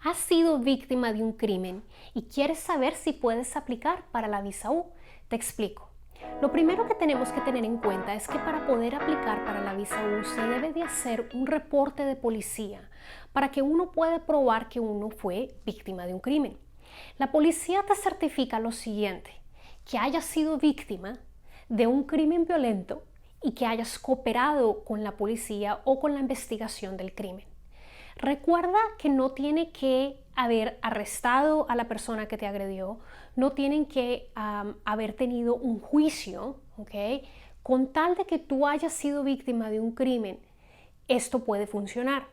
¿Has sido víctima de un crimen y quieres saber si puedes aplicar para la visa U? Te explico. Lo primero que tenemos que tener en cuenta es que para poder aplicar para la visa U se debe de hacer un reporte de policía para que uno pueda probar que uno fue víctima de un crimen. La policía te certifica lo siguiente: que hayas sido víctima de un crimen violento y que hayas cooperado con la policía o con la investigación del crimen. Recuerda que no tiene que haber arrestado a la persona que te agredió, no tienen que haber tenido un juicio, ¿ok? Con tal de que tú hayas sido víctima de un crimen, esto puede funcionar.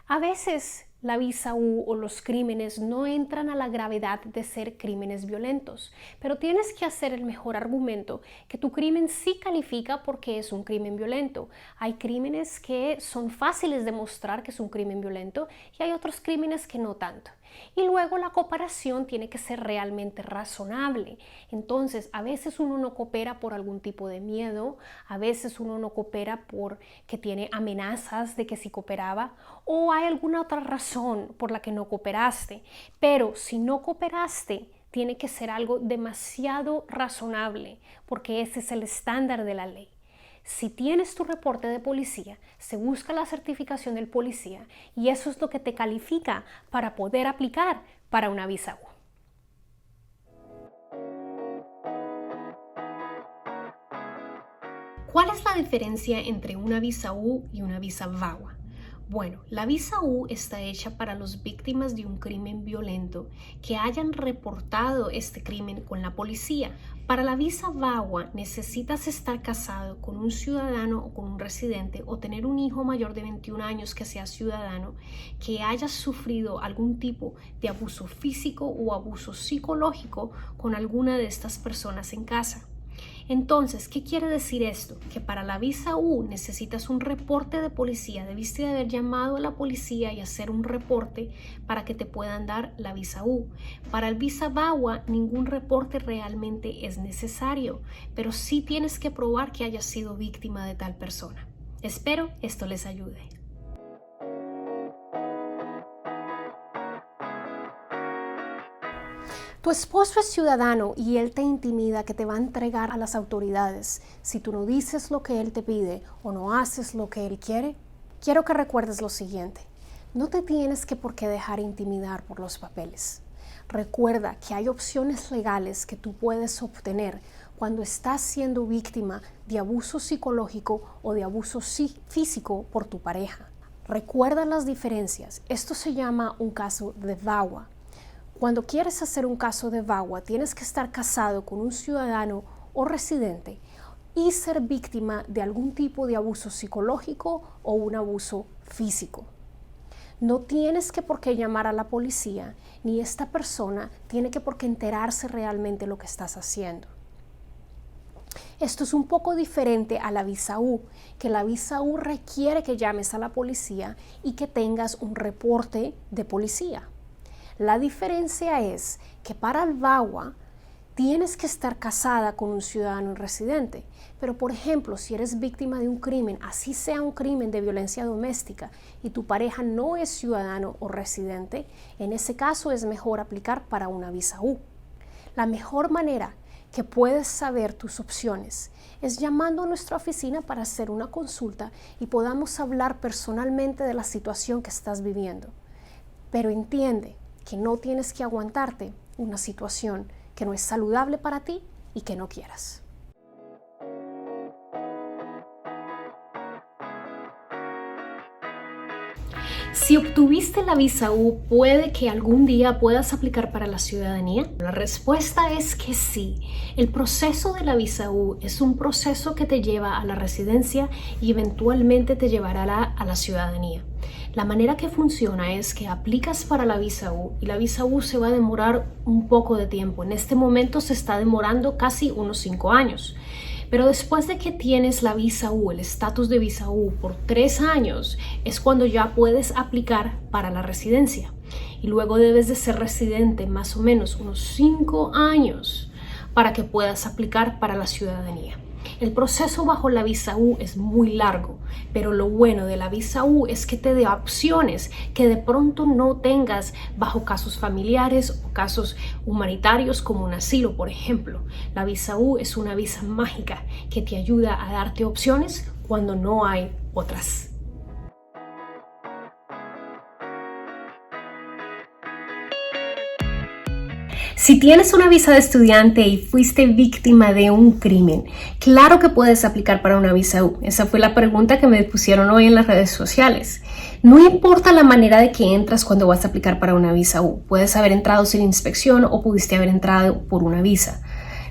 A veces la visa U o los crímenes no entran a la gravedad de ser crímenes violentos, pero tienes que hacer el mejor argumento que tu crimen sí califica porque es un crimen violento. Hay crímenes que son fáciles de mostrar que es un crimen violento y hay otros crímenes que no tanto. Y luego la cooperación tiene que ser realmente razonable. Entonces, a veces uno no coopera por algún tipo de miedo, a veces uno no coopera porque tiene amenazas de que si cooperaba, o hay alguna otra razón por la que no cooperaste. Pero si no cooperaste, tiene que ser algo demasiado razonable, porque ese es el estándar de la ley. Si tienes tu reporte de policía, se busca la certificación del policía y eso es lo que te califica para poder aplicar para una visa U. ¿Cuál es la diferencia entre una visa U y una visa VAWA? Bueno, la visa U está hecha para las víctimas de un crimen violento que hayan reportado este crimen con la policía. Para la visa VAWA necesitas estar casado con un ciudadano o con un residente o tener un hijo mayor de 21 años que sea ciudadano, que haya sufrido algún tipo de abuso físico o abuso psicológico con alguna de estas personas en casa. Entonces, ¿qué quiere decir esto? Que para la visa U necesitas un reporte de policía, debiste de haber llamado a la policía y hacer un reporte para que te puedan dar la visa U. Para el visa VAWA ningún reporte realmente es necesario, pero sí tienes que probar que hayas sido víctima de tal persona. Espero esto les ayude. Tu esposo es ciudadano y él te intimida que te va a entregar a las autoridades si tú no dices lo que él te pide o no haces lo que él quiere. Quiero que recuerdes lo siguiente: no te tienes que por qué dejar intimidar por los papeles. Recuerda que hay opciones legales que tú puedes obtener cuando estás siendo víctima de abuso psicológico o de abuso físico por tu pareja. Recuerda las diferencias. Esto se llama un caso de VAWA. Cuando quieres hacer un caso de VAWA, tienes que estar casado con un ciudadano o residente y ser víctima de algún tipo de abuso psicológico o un abuso físico. No tienes que por qué llamar a la policía, ni esta persona tiene que por qué enterarse realmente lo que estás haciendo. Esto es un poco diferente a la visa U, que la visa U requiere que llames a la policía y que tengas un reporte de policía. La diferencia es que para el VAWA tienes que estar casada con un ciudadano residente, pero por ejemplo, si eres víctima de un crimen, así sea un crimen de violencia doméstica y tu pareja no es ciudadano o residente, en ese caso es mejor aplicar para una visa U. La mejor manera que puedes saber tus opciones es llamando a nuestra oficina para hacer una consulta y podamos hablar personalmente de la situación que estás viviendo. Pero entiende que no tienes que aguantarte una situación que no es saludable para ti y que no quieras. Si obtuviste la visa U, ¿puede que algún día puedas aplicar para la ciudadanía? La respuesta es que sí. El proceso de la visa U es un proceso que te lleva a la residencia y eventualmente te llevará a la ciudadanía. La manera que funciona es que aplicas para la visa U y la visa U se va a demorar un poco de tiempo. En este momento se está demorando casi unos 5 años. Pero después de que tienes la visa U, el estatus de visa U por 3 años, es cuando ya puedes aplicar para la residencia. Y luego debes de ser residente más o menos unos 5 años para que puedas aplicar para la ciudadanía. El proceso bajo la visa U es muy largo, pero lo bueno de la visa U es que te da opciones que de pronto no tengas bajo casos familiares o casos humanitarios como un asilo, por ejemplo. La visa U es una visa mágica que te ayuda a darte opciones cuando no hay otras. Si tienes una visa de estudiante y fuiste víctima de un crimen, claro que puedes aplicar para una visa U. Esa fue la pregunta que me pusieron hoy en las redes sociales. No importa la manera de que entras cuando vas a aplicar para una visa U. Puedes haber entrado sin inspección o pudiste haber entrado por una visa.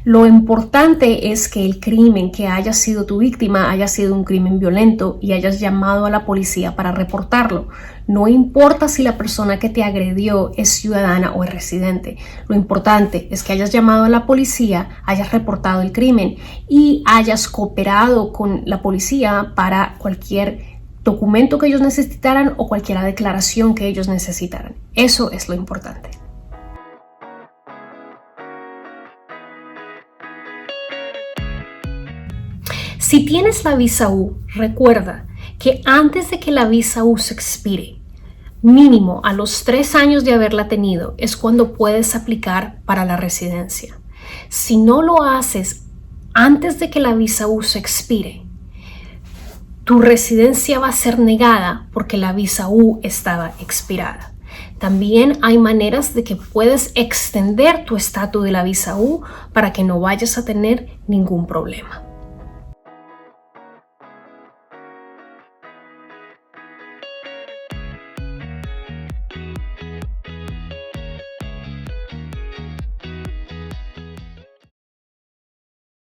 Lo importante es que el crimen que haya sido tu víctima haya sido un crimen violento y hayas llamado a la policía para reportarlo. No importa si la persona que te agredió es ciudadana o es residente. Lo importante es que hayas llamado a la policía, hayas reportado el crimen y hayas cooperado con la policía para cualquier documento que ellos necesitaran o cualquier declaración que ellos necesitaran. Eso es lo importante. Si tienes la visa U, recuerda que antes de que la visa U se expire, mínimo a los 3 años de haberla tenido, es cuando puedes aplicar para la residencia. Si no lo haces antes de que la visa U se expire, tu residencia va a ser negada porque la visa U estaba expirada. También hay maneras de que puedes extender tu estatus de la visa U para que no vayas a tener ningún problema.